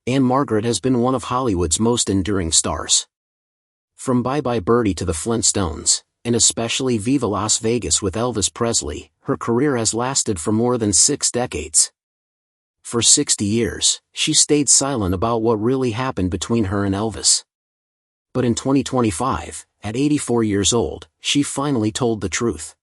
Ann-Margret has been one of Hollywood's most enduring stars. From Bye Bye Birdie to the Flintstones, and especially Viva Las Vegas with Elvis Presley, her career has lasted for more than 6 decades. For 60 years, she stayed silent about what really happened between her and Elvis. But in 2025, at 84 years old, she finally told the truth.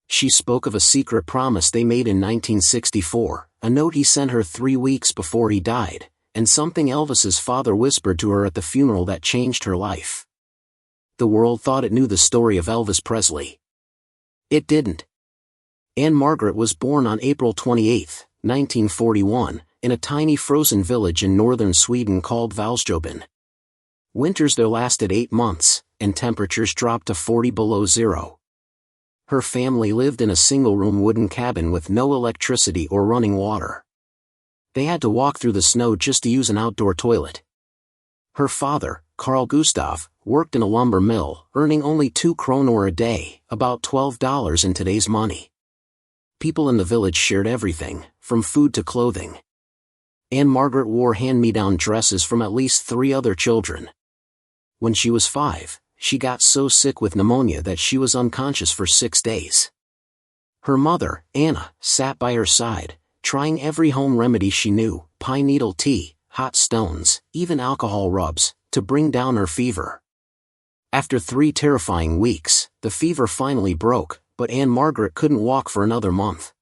She spoke of a secret promise they made in 1964, a note he sent her 3 weeks before he died, and something Elvis's father whispered to her at the funeral that changed her life. The world thought it knew the story of Elvis Presley. It didn't. Ann-Margret was born on April 28, 1941, in a tiny frozen village in northern Sweden called Valsjöben. Winters there lasted 8 months, and temperatures dropped to 40 below zero. Her family lived in a single-room wooden cabin with no electricity or running water. They had to walk through the snow just to use an outdoor toilet. Her father, Carl Gustav, worked in a lumber mill, earning only 2 kronor a day, about $12 in today's money. People in the village shared everything, from food to clothing. Ann-Margret wore hand-me-down dresses from at least 3 other children. When she was 5, she got so sick with pneumonia that she was unconscious for 6 days. Her mother, Anna, sat by her side, trying every home remedy she knew, pine needle tea, hot stones, even alcohol rubs, to bring down her fever. After 3 terrifying weeks, the fever finally broke, but Ann-Margret couldn't walk for another month.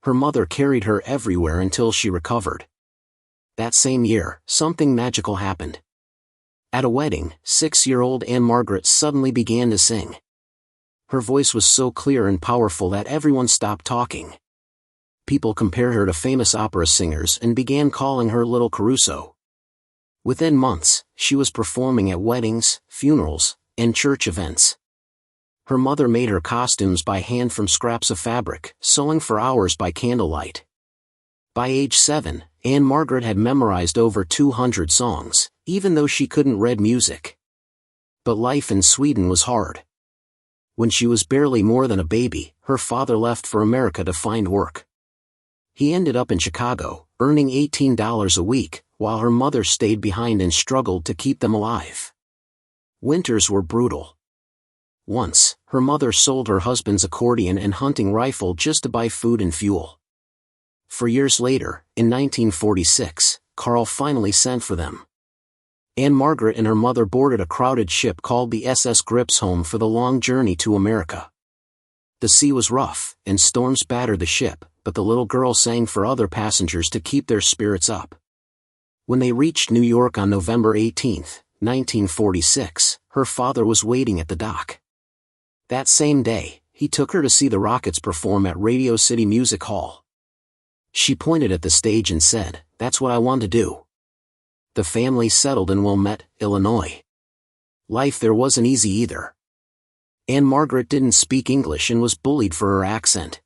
Her mother carried her everywhere until she recovered. That same year, something magical happened. At a wedding, 6-year-old Ann-Margret suddenly began to sing. Her voice was so clear and powerful that everyone stopped talking. People compared her to famous opera singers and began calling her Little Caruso. Within months, she was performing at weddings, funerals, and church events. Her mother made her costumes by hand from scraps of fabric, sewing for hours by candlelight. By age 7, Ann-Margret had memorized over 200 songs, even though she couldn't read music. But life in Sweden was hard. When she was barely more than a baby, her father left for America to find work. He ended up in Chicago, earning $18 a week, while her mother stayed behind and struggled to keep them alive. Winters were brutal. Once, her mother sold her husband's accordion and hunting rifle just to buy food and fuel. 4 years later, in 1946, Carl finally sent for them. Ann-Margret and her mother boarded a crowded ship called the SS Gripsholm for the long journey to America. The sea was rough, and storms battered the ship, but the little girl sang for other passengers to keep their spirits up. When they reached New York on November 18, 1946, her father was waiting at the dock. That same day, he took her to see the Rockets perform at Radio City Music Hall. She pointed at the stage and said, "That's what I want to do." The family settled in Wilmette, Illinois. Life there wasn't easy either. Ann-Margret didn't speak English and was bullied for her accent.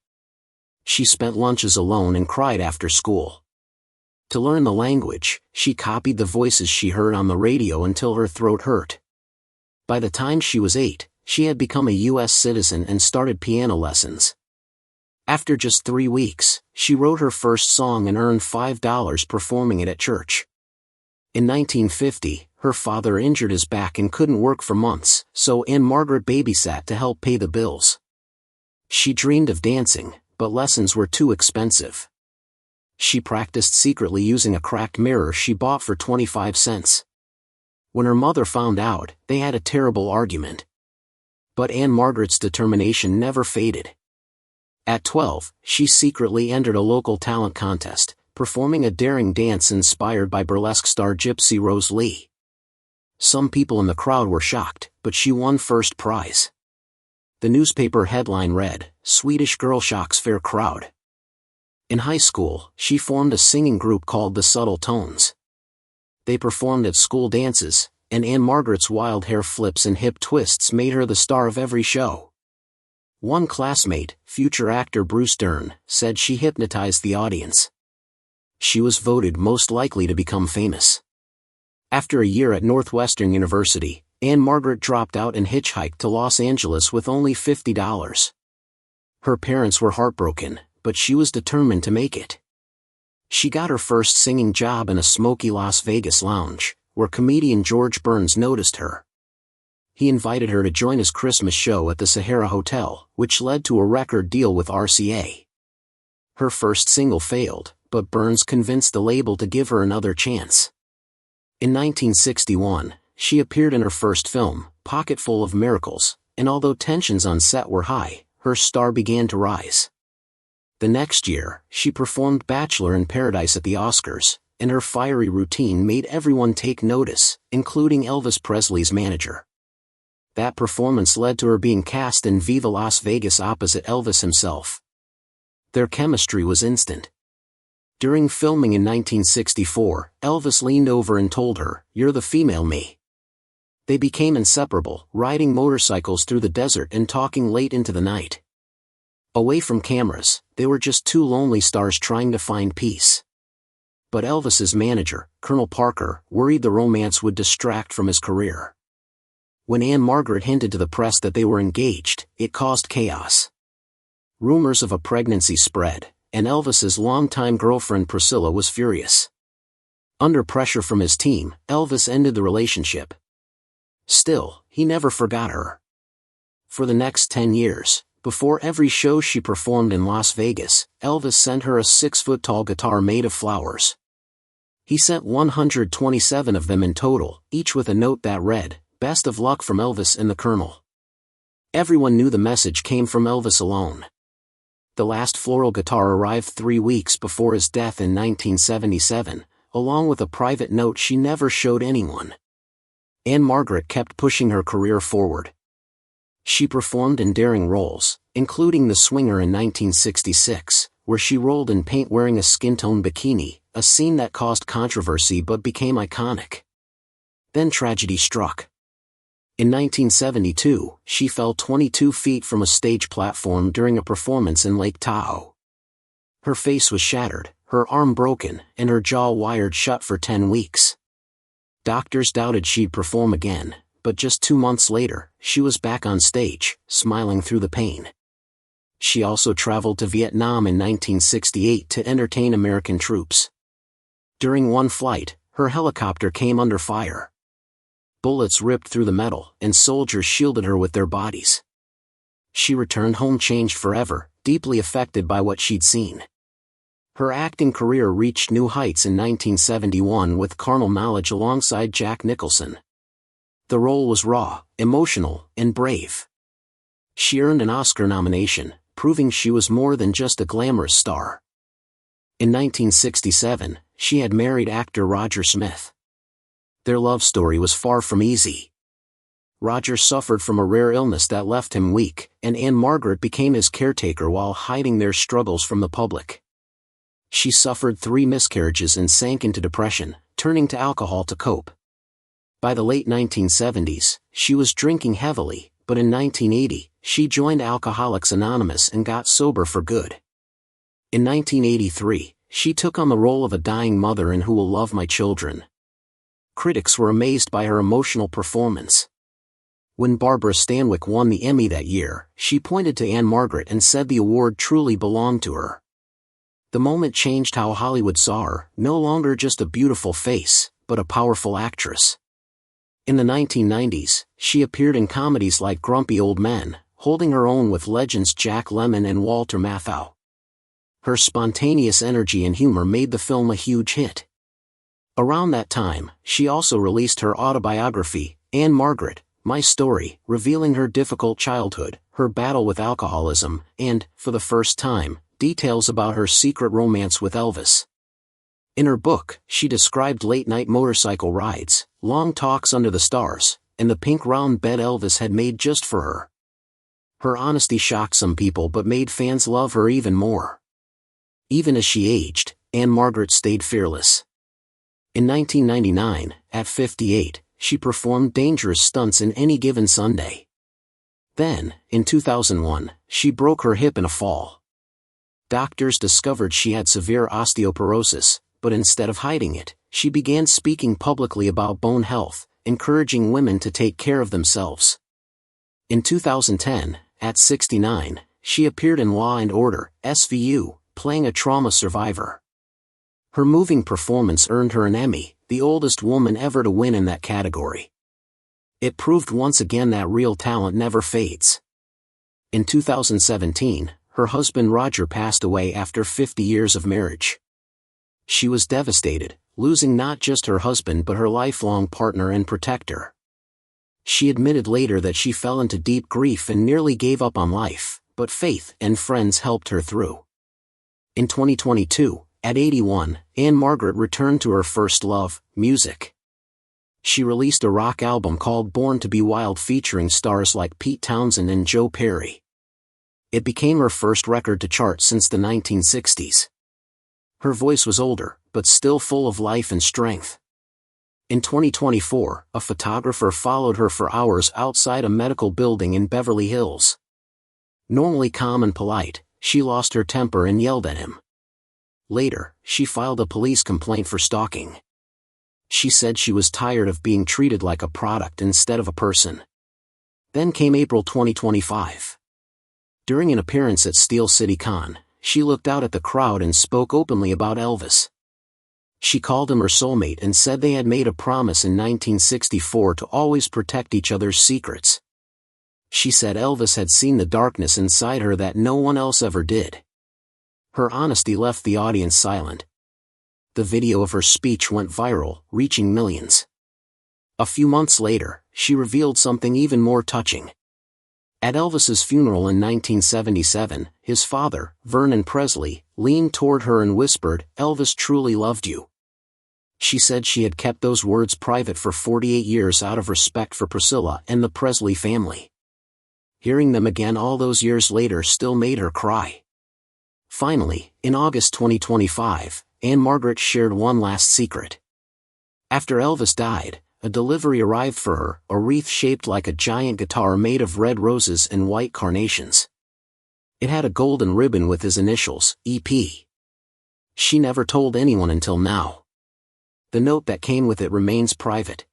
She spent lunches alone and cried after school. To learn the language, she copied the voices she heard on the radio until her throat hurt. By the time she was 8, she had become a U.S. citizen and started piano lessons. After just 3 weeks, she wrote her first song and earned $5 performing it at church. In 1950, her father injured his back and couldn't work for months, so Ann-Margret babysat to help pay the bills. She dreamed of dancing, but lessons were too expensive. She practiced secretly using a cracked mirror she bought for 25 cents. When her mother found out, they had a terrible argument. But Ann-Margret's determination never faded. At 12, she secretly entered a local talent contest, performing a daring dance inspired by burlesque star Gypsy Rose Lee. Some people in the crowd were shocked, but she won first prize. The newspaper headline read, "Swedish Girl Shocks Fair Crowd." In high school, she formed a singing group called the Subtle Tones. They performed at school dances, and Ann-Margret's wild hair flips and hip twists made her the star of every show. One classmate, future actor Bruce Dern, said she hypnotized the audience. She was voted most likely to become famous. After a year at Northwestern University, Ann-Margret dropped out and hitchhiked to Los Angeles with only $50. Her parents were heartbroken, but she was determined to make it. She got her first singing job in a smoky Las Vegas lounge, where comedian George Burns noticed her. He invited her to join his Christmas show at the Sahara Hotel, which led to a record deal with RCA. Her first single failed, but Burns convinced the label to give her another chance. In 1961, she appeared in her first film, Pocketful of Miracles, and although tensions on set were high, her star began to rise. The next year, she performed Bachelor in Paradise at the Oscars, and her fiery routine made everyone take notice, including Elvis Presley's manager. That performance led to her being cast in Viva Las Vegas opposite Elvis himself. Their chemistry was instant. During filming in 1964, Elvis leaned over and told her, "You're the female me." They became inseparable, riding motorcycles through the desert and talking late into the night. Away from cameras, they were just two lonely stars trying to find peace. But Elvis's manager, Colonel Parker, worried the romance would distract from his career. When Ann-Margret hinted to the press that they were engaged, it caused chaos. Rumors of a pregnancy spread, and Elvis's longtime girlfriend Priscilla was furious. Under pressure from his team, Elvis ended the relationship. Still, he never forgot her. For the next 10 years, before every show she performed in Las Vegas, Elvis sent her a 6-foot-tall guitar made of flowers. He sent 127 of them in total, each with a note that read, "Best of luck from Elvis and the Colonel." Everyone knew the message came from Elvis alone. The last floral guitar arrived 3 weeks before his death in 1977, along with a private note she never showed anyone. Ann-Margret kept pushing her career forward. She performed in daring roles, including The Swinger in 1966, where she rolled in paint wearing a skin-tone bikini, a scene that caused controversy but became iconic. Then tragedy struck. In 1972, she fell 22 feet from a stage platform during a performance in Lake Tahoe. Her face was shattered, her arm broken, and her jaw wired shut for 10 weeks. Doctors doubted she'd perform again, but just 2 months later, she was back on stage, smiling through the pain. She also traveled to Vietnam in 1968 to entertain American troops. During one flight, her helicopter came under fire. Bullets ripped through the metal, and soldiers shielded her with their bodies. She returned home changed forever, deeply affected by what she'd seen. Her acting career reached new heights in 1971 with Carnal Knowledge alongside Jack Nicholson. The role was raw, emotional, and brave. She earned an Oscar nomination, proving she was more than just a glamorous star. In 1967, she had married actor Roger Smith. Their love story was far from easy. Roger suffered from a rare illness that left him weak, and Ann-Margret became his caretaker while hiding their struggles from the public. She suffered 3 miscarriages and sank into depression, turning to alcohol to cope. By the late 1970s, she was drinking heavily, but in 1980, she joined Alcoholics Anonymous and got sober for good. In 1983, she took on the role of a dying mother in Who Will Love My Children. Critics were amazed by her emotional performance. When Barbara Stanwyck won the Emmy that year, she pointed to Ann-Margret and said the award truly belonged to her. The moment changed how Hollywood saw her, no longer just a beautiful face, but a powerful actress. In the 1990s, she appeared in comedies like Grumpy Old Men, holding her own with legends Jack Lemmon and Walter Matthau. Her spontaneous energy and humor made the film a huge hit. Around that time, she also released her autobiography, Ann-Margret, My Story, revealing her difficult childhood, her battle with alcoholism, and, for the first time, details about her secret romance with Elvis. In her book, she described late-night motorcycle rides, long talks under the stars, and the pink round bed Elvis had made just for her. Her honesty shocked some people but made fans love her even more. Even as she aged, Ann-Margret stayed fearless. In 1999, at 58, she performed dangerous stunts in Any Given Sunday. Then, in 2001, she broke her hip in a fall. Doctors discovered she had severe osteoporosis, but instead of hiding it, she began speaking publicly about bone health, encouraging women to take care of themselves. In 2010, at 69, she appeared in Law and Order, SVU, playing a trauma survivor. Her moving performance earned her an Emmy, the oldest woman ever to win in that category. It proved once again that real talent never fades. In 2017, her husband Roger passed away after 50 years of marriage. She was devastated, losing not just her husband but her lifelong partner and protector. She admitted later that she fell into deep grief and nearly gave up on life, but faith and friends helped her through. In 2022, at 81, Ann-Margret returned to her first love, music. She released a rock album called Born to Be Wild featuring stars like Pete Townsend and Joe Perry. It became her first record to chart since the 1960s. Her voice was older, but still full of life and strength. In 2024, a photographer followed her for hours outside a medical building in Beverly Hills. Normally calm and polite, she lost her temper and yelled at him. Later, she filed a police complaint for stalking. She said she was tired of being treated like a product instead of a person. Then came April 2025. During an appearance at Steel City Con, she looked out at the crowd and spoke openly about Elvis. She called him her soulmate and said they had made a promise in 1964 to always protect each other's secrets. She said Elvis had seen the darkness inside her that no one else ever did. Her honesty left the audience silent. The video of her speech went viral, reaching millions. A few months later, she revealed something even more touching. At Elvis's funeral in 1977, his father, Vernon Presley, leaned toward her and whispered, "Elvis truly loved you." She said she had kept those words private for 48 years out of respect for Priscilla and the Presley family. Hearing them again all those years later still made her cry. Finally, in August 2025, Ann-Margret shared one last secret. After Elvis died, a delivery arrived for her, a wreath shaped like a giant guitar made of red roses and white carnations. It had a golden ribbon with his initials, EP. She never told anyone until now. The note that came with it remains private.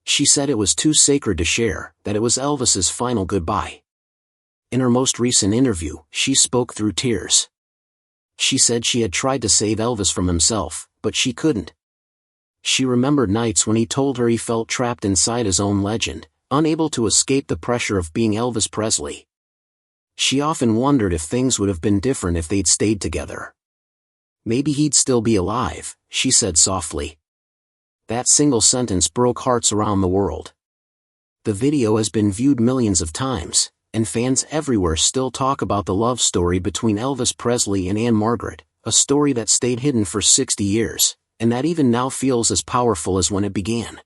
She said it was too sacred to share, that it was Elvis's final goodbye. In her most recent interview, she spoke through tears. She said she had tried to save Elvis from himself, but she couldn't. She remembered nights when he told her he felt trapped inside his own legend, unable to escape the pressure of being Elvis Presley. She often wondered if things would have been different if they'd stayed together. Maybe he'd still be alive, she said softly. That single sentence broke hearts around the world. The video has been viewed millions of times, and fans everywhere still talk about the love story between Elvis Presley and Ann-Margret, a story that stayed hidden for 60 years, and that even now feels as powerful as when it began.